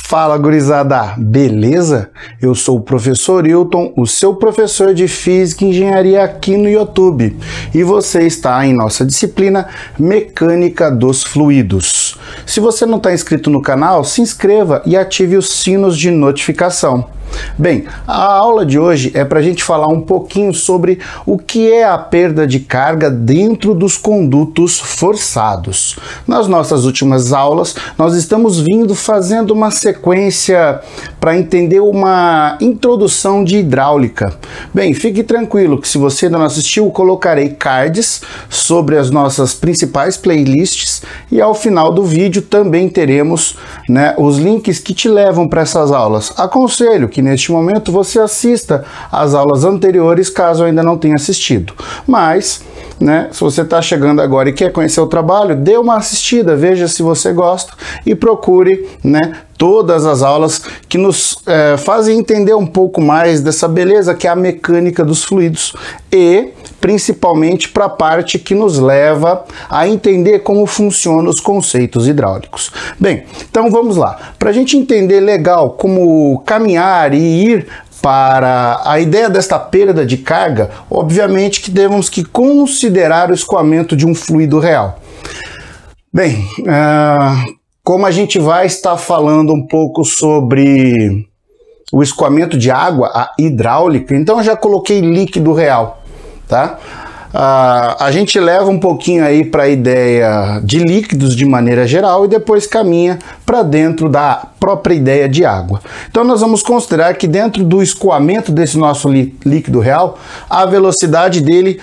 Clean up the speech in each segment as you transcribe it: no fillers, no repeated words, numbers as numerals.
Fala, gurizada, beleza? Eu sou o professor Hilton, o seu professor de Física e Engenharia aqui no YouTube, e você está em nossa disciplina Mecânica dos Fluidos. Se você não está inscrito no canal, se inscreva e ative os sinos de notificação. Bem, a aula de hoje é para a gente falar um pouquinho sobre o que é a perda de carga dentro dos condutos forçados. Nas nossas últimas aulas, nós estamos fazendo uma sequência para entender uma introdução de hidráulica. Bem, fique tranquilo que se você ainda não assistiu, colocarei cards sobre as nossas principais playlists e ao final do vídeo também teremos, os links que te levam para essas aulas. Aconselho que neste momento você assista às aulas anteriores, caso ainda não tenha assistido. Mas, se você está chegando agora e quer conhecer o trabalho, dê uma assistida, veja se você gosta e procure, todas as aulas que nos fazem entender um pouco mais dessa beleza que é a mecânica dos fluidos e principalmente para a parte que nos leva a entender como funcionam os conceitos hidráulicos. Bem, então vamos lá. Para a gente entender legal como caminhar e ir para a ideia desta perda de carga, obviamente que temos que considerar o escoamento de um fluido real. Bem, como a gente vai estar falando um pouco sobre o escoamento de água, a hidráulica, então eu já coloquei líquido real, tá? A gente leva um pouquinho aí para a ideia de líquidos de maneira geral e depois caminha para dentro da própria ideia de água. Então nós vamos considerar que dentro do escoamento desse nosso líquido real, a velocidade dele,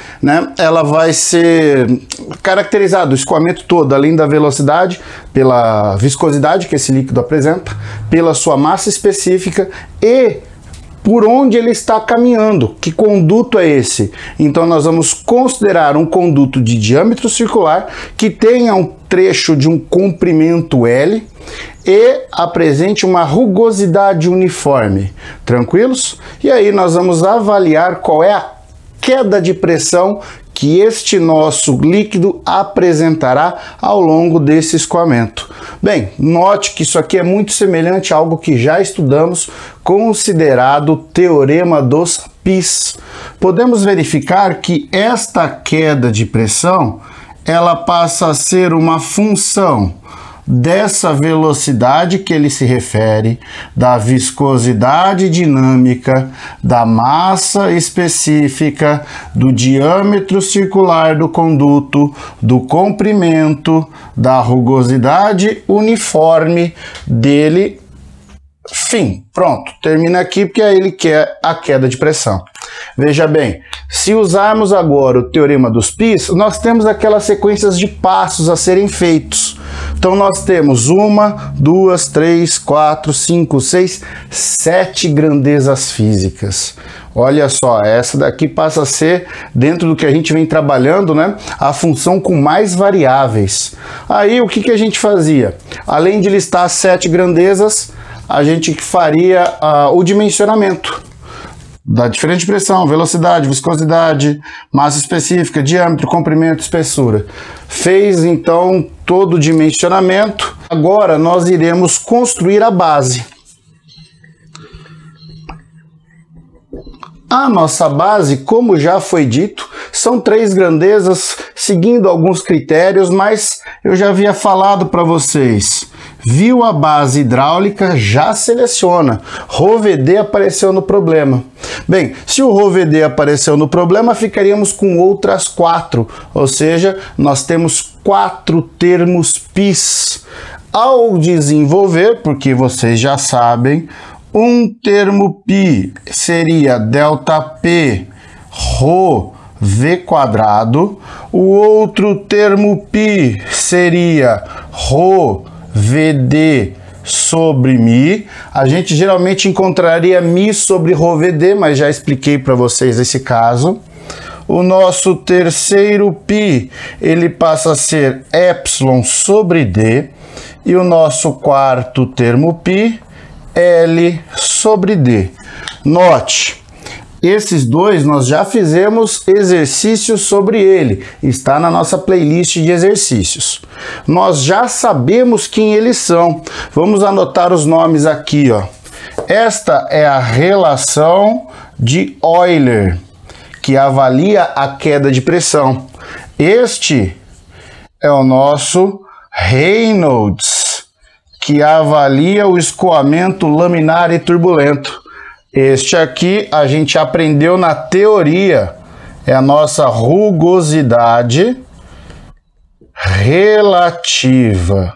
ela vai ser caracterizada, o escoamento todo, além da velocidade, pela viscosidade que esse líquido apresenta, pela sua massa específica e por onde ele está caminhando, que conduto é esse? Então nós vamos considerar um conduto de diâmetro circular que tenha um trecho de um comprimento L e apresente uma rugosidade uniforme. Tranquilos? E aí nós vamos avaliar qual é a queda de pressão que este nosso líquido apresentará ao longo desse escoamento. Bem, note que isso aqui é muito semelhante a algo que já estudamos, considerado o teorema dos Pis. Podemos verificar que esta queda de pressão, ela passa a ser uma função dessa velocidade que ele se refere, da viscosidade dinâmica, da massa específica, do diâmetro circular do conduto, do comprimento, da rugosidade uniforme dele. Fim, pronto, termina aqui porque aí ele quer a queda de pressão. Veja bem, se usarmos agora o teorema dos Pis, nós temos aquelas sequências de passos a serem feitos. Então nós temos 1, 2, 3, 4, 5, 6, 7 grandezas físicas. Olha só, essa daqui passa a ser, dentro do que a gente vem trabalhando, a função com mais variáveis. Aí o que a gente fazia? Além de listar 7 grandezas, a gente faria o dimensionamento da diferente pressão, velocidade, viscosidade, massa específica, diâmetro, comprimento, espessura. Fez então todo o dimensionamento. Agora nós iremos construir a base. A nossa base, como já foi dito, são 3 grandezas, seguindo alguns critérios, mas eu já havia falado para vocês. Viu a base hidráulica, já seleciona. ρVD apareceu no problema. Bem, se o ρVD apareceu no problema, ficaríamos com outras 4, ou seja, nós temos 4 termos Pis. Ao desenvolver, porque vocês já sabem, um termo π seria ΔP ρ V quadrado, o outro termo π seria ρ VD sobre μ. A gente geralmente encontraria μ sobre ρVD, mas já expliquei para vocês esse caso. O nosso terceiro π, ele passa a ser ε sobre d, e o nosso quarto termo π, L sobre D. Note, Esses dois nós já fizemos exercícios sobre ele, está na nossa playlist de exercícios. Nós já sabemos quem eles são. Vamos anotar os nomes aqui, ó. Esta é a relação de Euler, que avalia a queda de pressão. Este é o nosso Reynolds, que avalia o escoamento laminar e turbulento. Este aqui a gente aprendeu na teoria, é a nossa rugosidade relativa.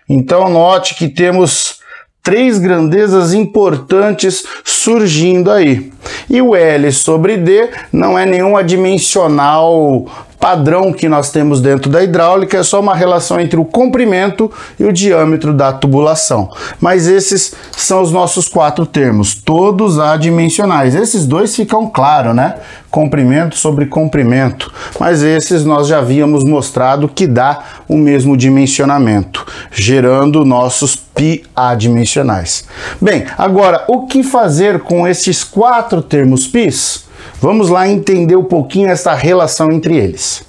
Então note que temos três grandezas importantes surgindo aí. E o L sobre D não é nenhum adimensional padrão que nós temos dentro da hidráulica, é só uma relação entre o comprimento e o diâmetro da tubulação. Mas esses são os nossos quatro termos, todos adimensionais. Esses dois ficam claros, né? Comprimento sobre comprimento. Mas esses nós já havíamos mostrado que dá o mesmo dimensionamento, gerando nossos π adimensionais. Bem, agora, o que fazer com esses quatro termos πs? Vamos lá entender um pouquinho essa relação entre eles.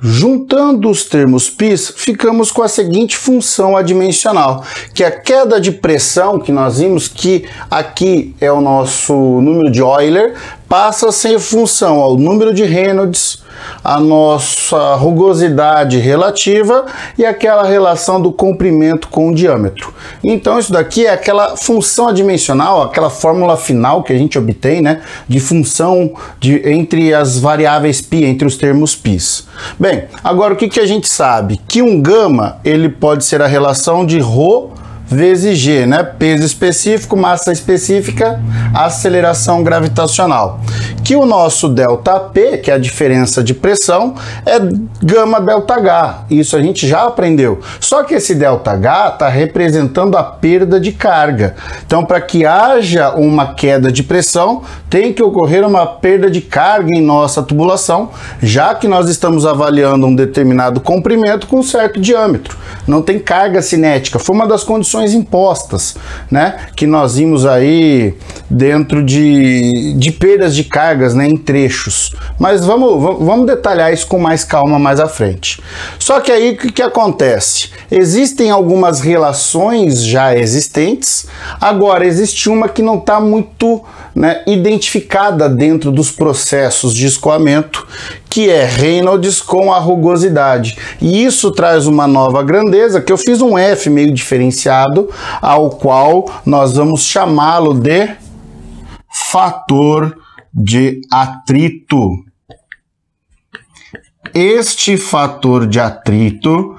Juntando os termos πs, ficamos com a seguinte função adimensional, que a queda de pressão, que nós vimos que aqui é o nosso número de Euler, passa a ser função ao número de Reynolds, a nossa rugosidade relativa e aquela relação do comprimento com o diâmetro. Então isso daqui é aquela função adimensional, aquela fórmula final que a gente obtém, né, de função entre as variáveis π, entre os termos πs. Bem, agora o que a gente sabe? Que um gama ele pode ser a relação de ρ vezes g, né? Peso específico, massa específica, aceleração gravitacional. Que o nosso ΔP, que é a diferença de pressão, é gama ΔH. Isso a gente já aprendeu. Só que esse ΔH está representando a perda de carga. Então, para que haja uma queda de pressão, tem que ocorrer uma perda de carga em nossa tubulação, já que nós estamos avaliando um determinado comprimento com um certo diâmetro. Não tem carga cinética. Foi uma das condições impostas, né, que nós vimos aí dentro de perdas de cargas, né, em trechos. Mas vamos detalhar isso com mais calma mais à frente. Só que aí o que acontece? Existem algumas relações já existentes, agora existe uma que não está muito, né, identificada dentro dos processos de escoamento, que é Reynolds com a rugosidade. E isso traz uma nova grandeza, que eu fiz um F meio diferenciado, ao qual nós vamos chamá-lo de fator de atrito. Este fator de atrito,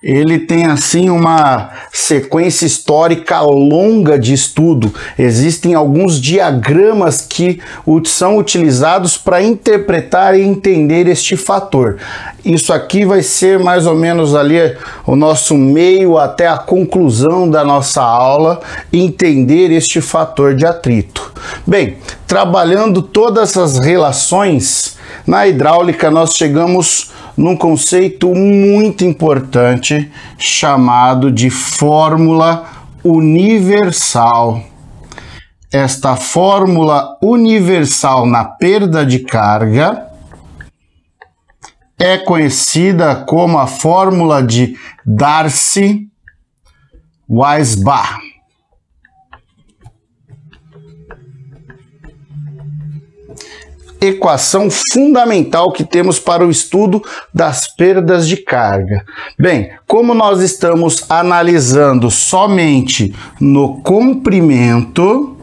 ele tem assim uma sequência histórica longa de estudo. Existem alguns diagramas que são utilizados para interpretar e entender este fator. Isso aqui vai ser mais ou menos ali o nosso meio até a conclusão da nossa aula, entender este fator de atrito. Bem, trabalhando todas essas relações, na hidráulica nós chegamos num conceito muito importante chamado de fórmula universal. Esta fórmula universal na perda de carga é conhecida como a fórmula de Darcy-Weisbach. Equação fundamental que temos para o estudo das perdas de carga. Bem, como nós estamos analisando somente no comprimento,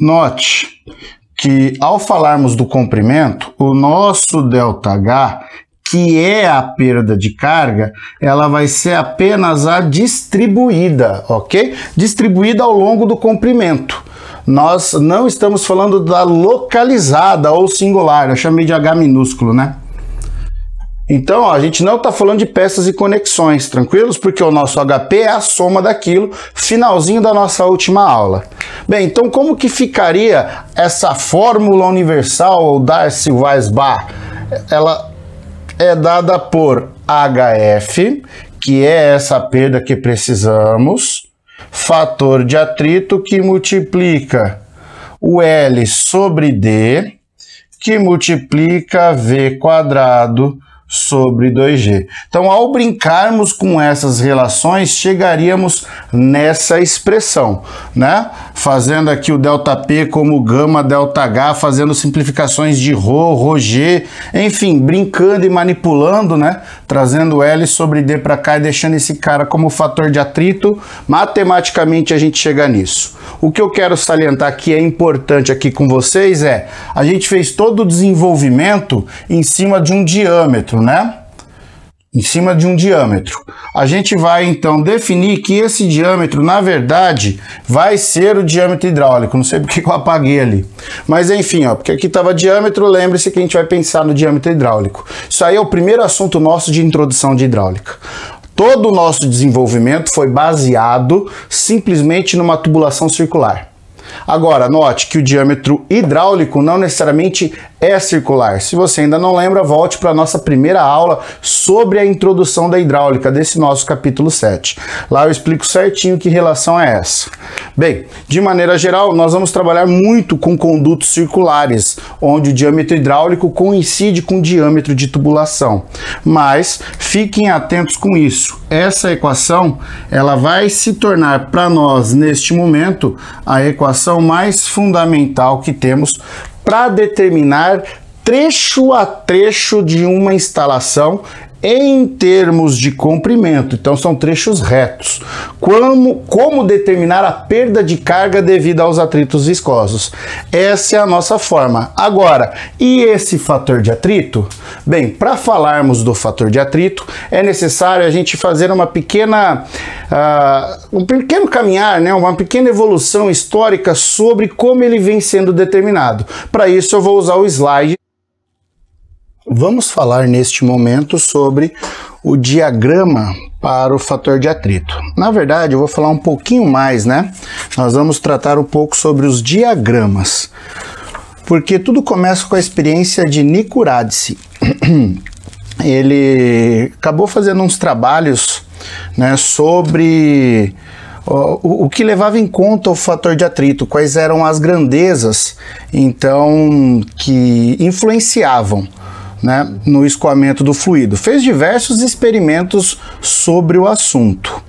note que ao falarmos do comprimento, o nosso ΔH, que é a perda de carga, ela vai ser apenas a distribuída, ok? Distribuída ao longo do comprimento. Nós não estamos falando da localizada ou singular, eu chamei de H minúsculo, né? Então, ó, a gente não está falando de peças e conexões, tranquilos? Porque o nosso HP é a soma daquilo, finalzinho da nossa última aula. Bem, então como que ficaria essa fórmula universal, ou Darcy-Weisbach? Ela é dada por HF, que é essa perda que precisamos, fator de atrito que multiplica o L sobre D, que multiplica V² sobre 2G. Então, ao brincarmos com essas relações, chegaríamos nessa expressão, né? Fazendo aqui o ΔP como gama ΔH, fazendo simplificações de ρG, enfim, brincando e manipulando, né? Trazendo L sobre D para cá e deixando esse cara como fator de atrito. Matematicamente, a gente chega nisso. O que eu quero salientar que é importante aqui com vocês é, a gente fez todo o desenvolvimento em cima de um diâmetro, né? Em cima de um diâmetro. A gente vai então definir que esse diâmetro, na verdade, vai ser o diâmetro hidráulico. Não sei porque eu apaguei ali. Mas enfim, ó, porque aqui estava diâmetro, lembre-se que a gente vai pensar no diâmetro hidráulico. Isso aí é o primeiro assunto nosso de introdução de hidráulica. Todo o nosso desenvolvimento foi baseado simplesmente numa tubulação circular. Agora, note que o diâmetro hidráulico não necessariamente é circular. Se você ainda não lembra, volte para a nossa primeira aula sobre a introdução da hidráulica, desse nosso capítulo 7. Lá eu explico certinho que relação é essa. Bem, de maneira geral, nós vamos trabalhar muito com condutos circulares, onde o diâmetro hidráulico coincide com o diâmetro de tubulação. Mas fiquem atentos com isso. Essa equação, ela vai se tornar para nós, neste momento, a equação mais fundamental que temos para determinar trecho a trecho de uma instalação em termos de comprimento. Então são trechos retos. Como determinar a perda de carga devido aos atritos viscosos? Essa é a nossa forma. Agora, e esse fator de atrito? Bem, para falarmos do fator de atrito, é necessário a gente fazer uma pequena, um pequeno caminhar, né? Uma pequena evolução histórica sobre como ele vem sendo determinado. Para isso eu vou usar o slide. Vamos falar neste momento sobre o diagrama para o fator de atrito. Na verdade, eu vou falar um pouquinho mais, né? Nós vamos tratar um pouco sobre os diagramas, porque tudo começa com a experiência de Nico Radice. Ele acabou fazendo uns trabalhos, né, sobre o que levava em conta o fator de atrito, quais eram as grandezas, então, que influenciavam, né, no escoamento do fluido. Fez diversos experimentos sobre o assunto.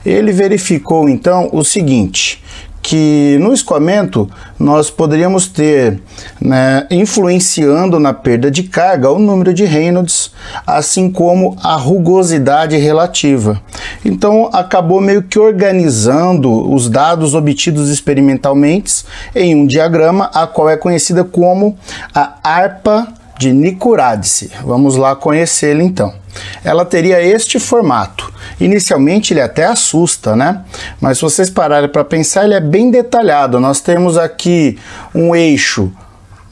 Ele verificou então o seguinte, que no escoamento nós poderíamos ter, né, influenciando na perda de carga o número de Reynolds, assim como a rugosidade relativa. Então acabou meio que organizando os dados obtidos experimentalmente em um diagrama, a qual é conhecida como a ARPA de Nico Radice. Vamos lá conhecê-la então. Ela teria este formato. Inicialmente ele até assusta, né? Mas se vocês pararem para pensar, ele é bem detalhado. Nós temos aqui um eixo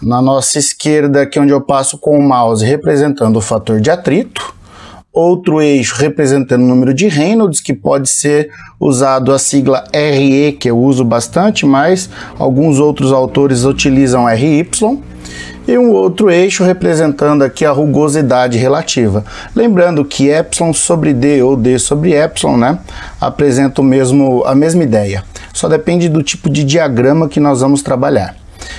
na nossa esquerda, aqui onde eu passo com o mouse, representando o fator de atrito. Outro eixo representando o número de Reynolds, que pode ser usado a sigla RE, que eu uso bastante, mas alguns outros autores utilizam RY. E um outro eixo representando aqui a rugosidade relativa. Lembrando que ε sobre D ou D sobre ε, né, apresenta a mesma ideia. Só depende do tipo de diagrama que nós vamos trabalhar.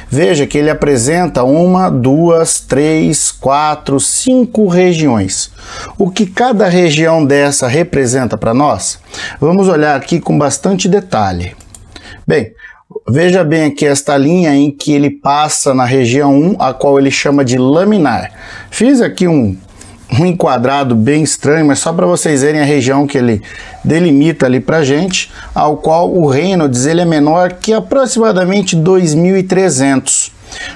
Veja que ele apresenta 1, 2, 3, 4, 5 regiões. O que cada região dessa representa para nós? Vamos olhar aqui com bastante detalhe. Bem, veja bem aqui esta linha em que ele passa na região 1, a qual ele chama de laminar. Fiz aqui um enquadrado bem estranho, mas só para vocês verem a região que ele delimita ali para gente, ao qual o Reynolds ele é menor que aproximadamente 2.300,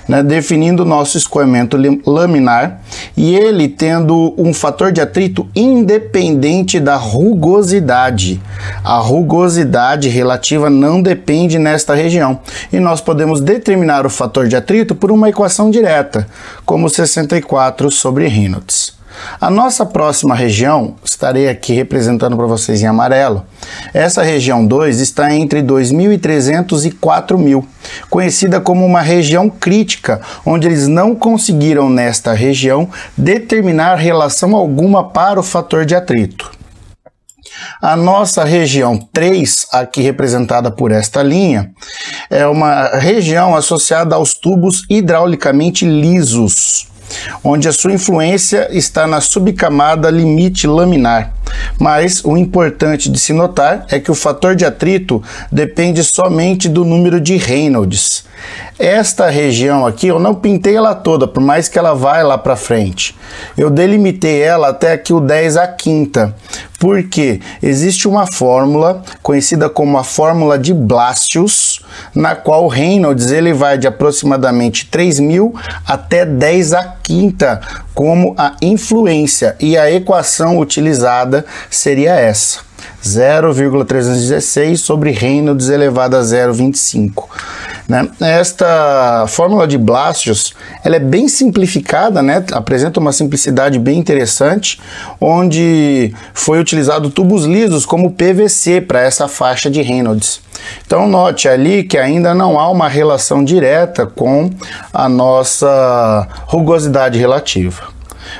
né, definindo o nosso escoamento laminar, e ele tendo um fator de atrito independente da rugosidade. A rugosidade relativa não depende nesta região, e nós podemos determinar o fator de atrito por uma equação direta, como 64 sobre Reynolds. A nossa próxima região, estarei aqui representando para vocês em amarelo, essa região 2 está entre 2.300 e 4.000, conhecida como uma região crítica, onde eles não conseguiram nesta região determinar relação alguma para o fator de atrito. A nossa região 3, aqui representada por esta linha, é uma região associada aos tubos hidraulicamente lisos, onde a sua influência está na subcamada limite laminar. Mas o importante de se notar é que o fator de atrito depende somente do número de Reynolds. Esta região aqui, eu não pintei ela toda, por mais que ela vai lá para frente. Eu delimitei ela até aqui o 10/5, porque existe uma fórmula conhecida como a fórmula de Blasius, na qual o Reynolds ele vai de aproximadamente 3.000 até 10/5 como a influência, e a equação utilizada seria essa: 0,316 sobre Reynolds elevado a 0,25. Né? Esta fórmula de Blasius, ela é bem simplificada, né? Apresenta uma simplicidade bem interessante, onde foi utilizado tubos lisos como PVC para essa faixa de Reynolds. Então note ali que ainda não há uma relação direta com a nossa rugosidade relativa.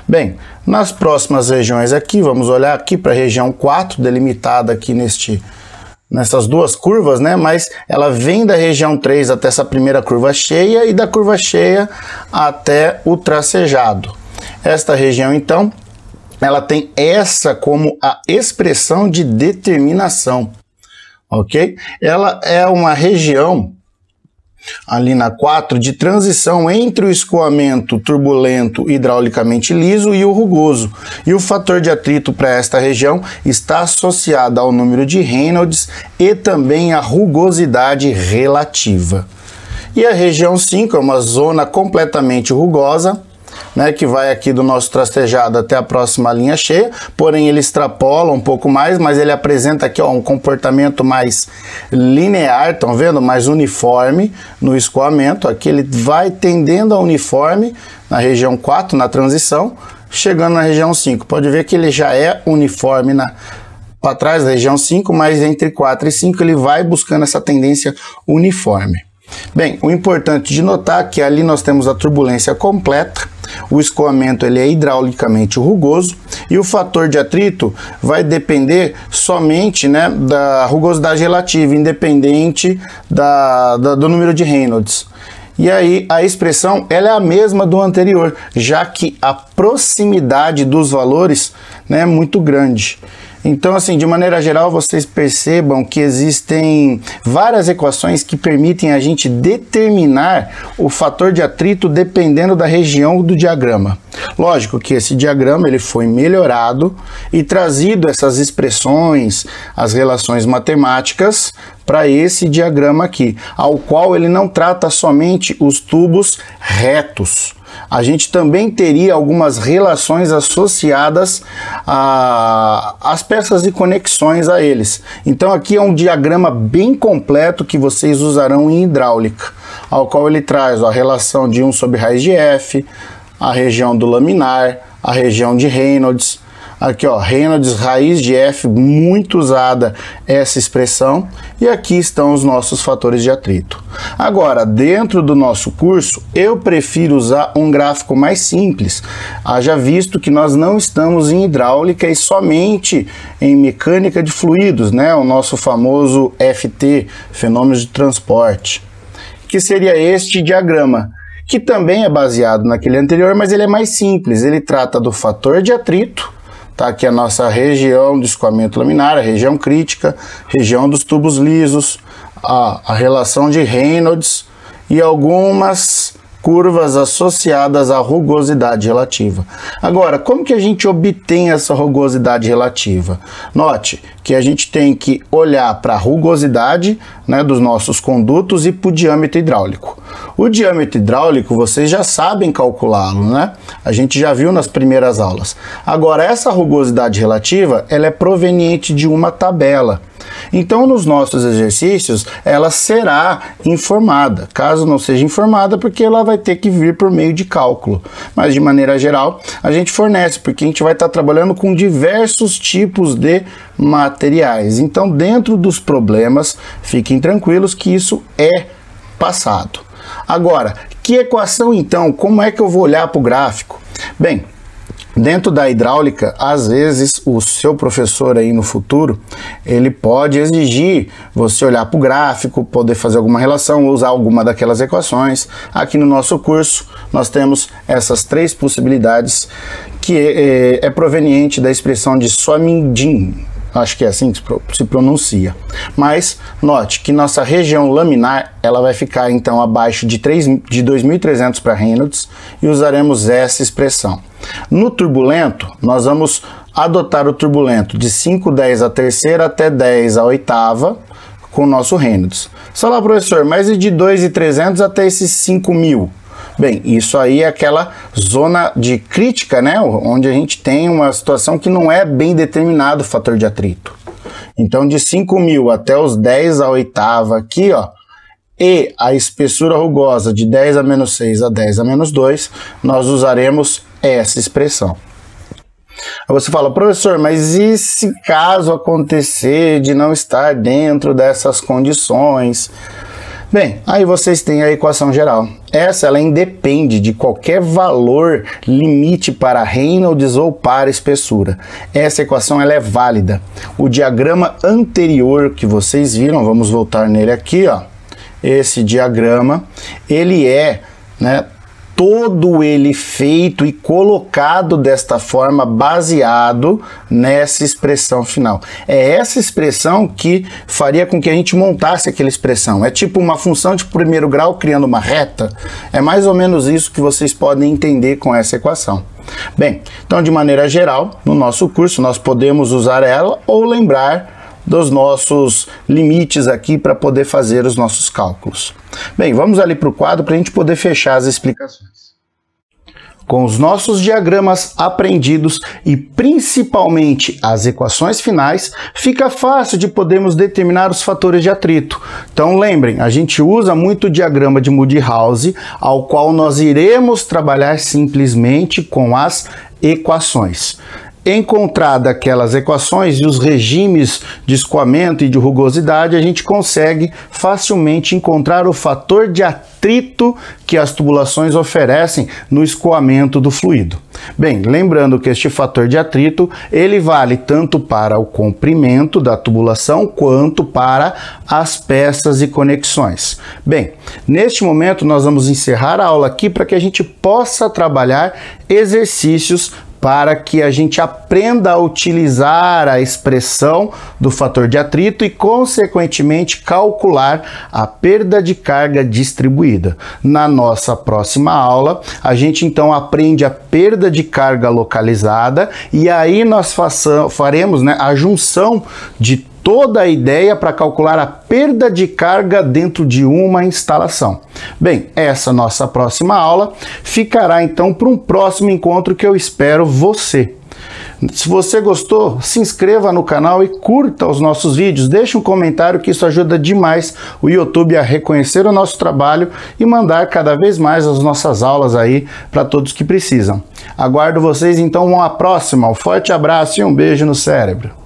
Bem, nas próximas regiões aqui, vamos olhar aqui para a região 4, delimitada aqui nessas duas curvas, né? Mas ela vem da região 3 até essa primeira curva cheia e da curva cheia até o tracejado. Esta região, então, ela tem essa como a expressão de determinação, ok? Ela é uma região ali na 4 de transição entre o escoamento turbulento hidraulicamente liso e o rugoso, e o fator de atrito para esta região está associado ao número de Reynolds e também à rugosidade relativa. E a região 5 é uma zona completamente rugosa, né, que vai aqui do nosso tracejado até a próxima linha cheia, porém ele extrapola um pouco mais, mas ele apresenta aqui, ó, um comportamento mais linear, estão vendo? Mais uniforme no escoamento. Aqui ele vai tendendo a uniforme na região 4, na transição, chegando na região 5. Pode ver que ele já é uniforme para trás da região 5, mas entre 4 e 5 ele vai buscando essa tendência uniforme. Bem, o importante de notar é que ali nós temos a turbulência completa, o escoamento ele é hidraulicamente rugoso e o fator de atrito vai depender somente, né, da rugosidade relativa, independente do número de Reynolds. E aí a expressão ela é a mesma do anterior, já que a proximidade dos valores, né, é muito grande. Então, assim, de maneira geral, vocês percebam que existem várias equações que permitem a gente determinar o fator de atrito dependendo da região do diagrama. Lógico que esse diagrama ele foi melhorado e trazido essas expressões, as relações matemáticas para esse diagrama aqui, ao qual ele não trata somente os tubos retos. A gente também teria algumas relações associadas às peças e conexões a eles. Então aqui é um diagrama bem completo que vocês usarão em hidráulica, ao qual ele traz a relação de 1 sobre raiz de F, a região do laminar, a região de Reynolds. Aqui, ó, Reynolds raiz de F, muito usada essa expressão, e aqui estão os nossos fatores de atrito. Agora, dentro do nosso curso, eu prefiro usar um gráfico mais simples, haja visto que nós não estamos em hidráulica e somente em mecânica de fluidos, né, o nosso famoso FT, fenômenos de transporte, que seria este diagrama, que também é baseado naquele anterior, mas ele é mais simples, ele trata do fator de atrito. Tá aqui a nossa região do escoamento laminar, a região crítica, região dos tubos lisos, a relação de Reynolds e algumas curvas associadas à rugosidade relativa. Agora, como que a gente obtém essa rugosidade relativa? Note que a gente tem que olhar para a rugosidade, né, dos nossos condutos e para o diâmetro hidráulico. O diâmetro hidráulico vocês já sabem calculá-lo, né? A gente já viu nas primeiras aulas. Agora, essa rugosidade relativa, ela é proveniente de uma tabela. Então, nos nossos exercícios, ela será informada. Caso não seja informada, porque ela vai ter que vir por meio de cálculo. Mas, de maneira geral, a gente fornece, porque a gente vai estar trabalhando com diversos tipos de materiais. Então, dentro dos problemas, fiquem tranquilos que isso é passado. Agora, que equação, então? Como é que eu vou olhar para o gráfico? Bem, Dentro da hidráulica, às vezes o seu professor aí no futuro, ele pode exigir você olhar para o gráfico, poder fazer alguma relação, usar alguma daquelas equações. Aqui no nosso curso, nós temos essas 3 possibilidades, que é proveniente da expressão de Swaminjin. Acho que é assim que se pronuncia. Mas note que nossa região laminar ela vai ficar então abaixo de 2.300 para Reynolds e usaremos essa expressão. No turbulento, nós vamos adotar o turbulento de 5/10 a terceira até 10 a oitava com o nosso Reynolds. Só lá, professor, mas e de 2.300 até esses 5.000? Bem, isso aí é aquela zona de crítica, né? Onde a gente tem uma situação que não é bem determinado o fator de atrito. Então, de 5.000 até os 10 a oitava aqui, ó, e a espessura rugosa de 10 a menos 6 a 10 a menos 2, nós usaremos essa expressão. Aí você fala, professor, mas e se caso acontecer de não estar dentro dessas condições? Bem, aí vocês têm a equação geral. Essa ela independe de qualquer valor limite para Reynolds ou para espessura. Essa equação ela é válida. O diagrama anterior que vocês viram, vamos voltar nele aqui, ó. Esse diagrama, ele é, né, todo ele feito e colocado desta forma, baseado nessa expressão final. É essa expressão que faria com que a gente montasse aquela expressão. É tipo uma função de primeiro grau criando uma reta. É mais ou menos isso que vocês podem entender com essa equação. Bem, então de maneira geral, no nosso curso nós podemos usar ela ou lembrar dos nossos limites aqui para poder fazer os nossos cálculos. Bem, vamos ali para o quadro para a gente poder fechar as explicações. Com os nossos diagramas aprendidos e principalmente as equações finais, fica fácil de podermos determinar os fatores de atrito. Então lembrem, a gente usa muito o diagrama de Moody-House, ao qual nós iremos trabalhar simplesmente com as equações. Encontrada aquelas equações e os regimes de escoamento e de rugosidade, a gente consegue facilmente encontrar o fator de atrito que as tubulações oferecem no escoamento do fluido. Bem, lembrando que este fator de atrito, ele vale tanto para o comprimento da tubulação quanto para as peças e conexões. Bem, neste momento nós vamos encerrar a aula aqui para que a gente possa trabalhar exercícios para que a gente aprenda a utilizar a expressão do fator de atrito e, consequentemente, calcular a perda de carga distribuída. Na nossa próxima aula, a gente então aprende a perda de carga localizada e aí nós faremos, né, a junção de toda a ideia para calcular a perda de carga dentro de uma instalação. Bem, essa nossa próxima aula ficará então para um próximo encontro que eu espero você. Se você gostou, se inscreva no canal e curta os nossos vídeos. Deixe um comentário que isso ajuda demais o YouTube a reconhecer o nosso trabalho e mandar cada vez mais as nossas aulas aí para todos que precisam. Aguardo vocês então uma próxima. Um forte abraço e um beijo no cérebro.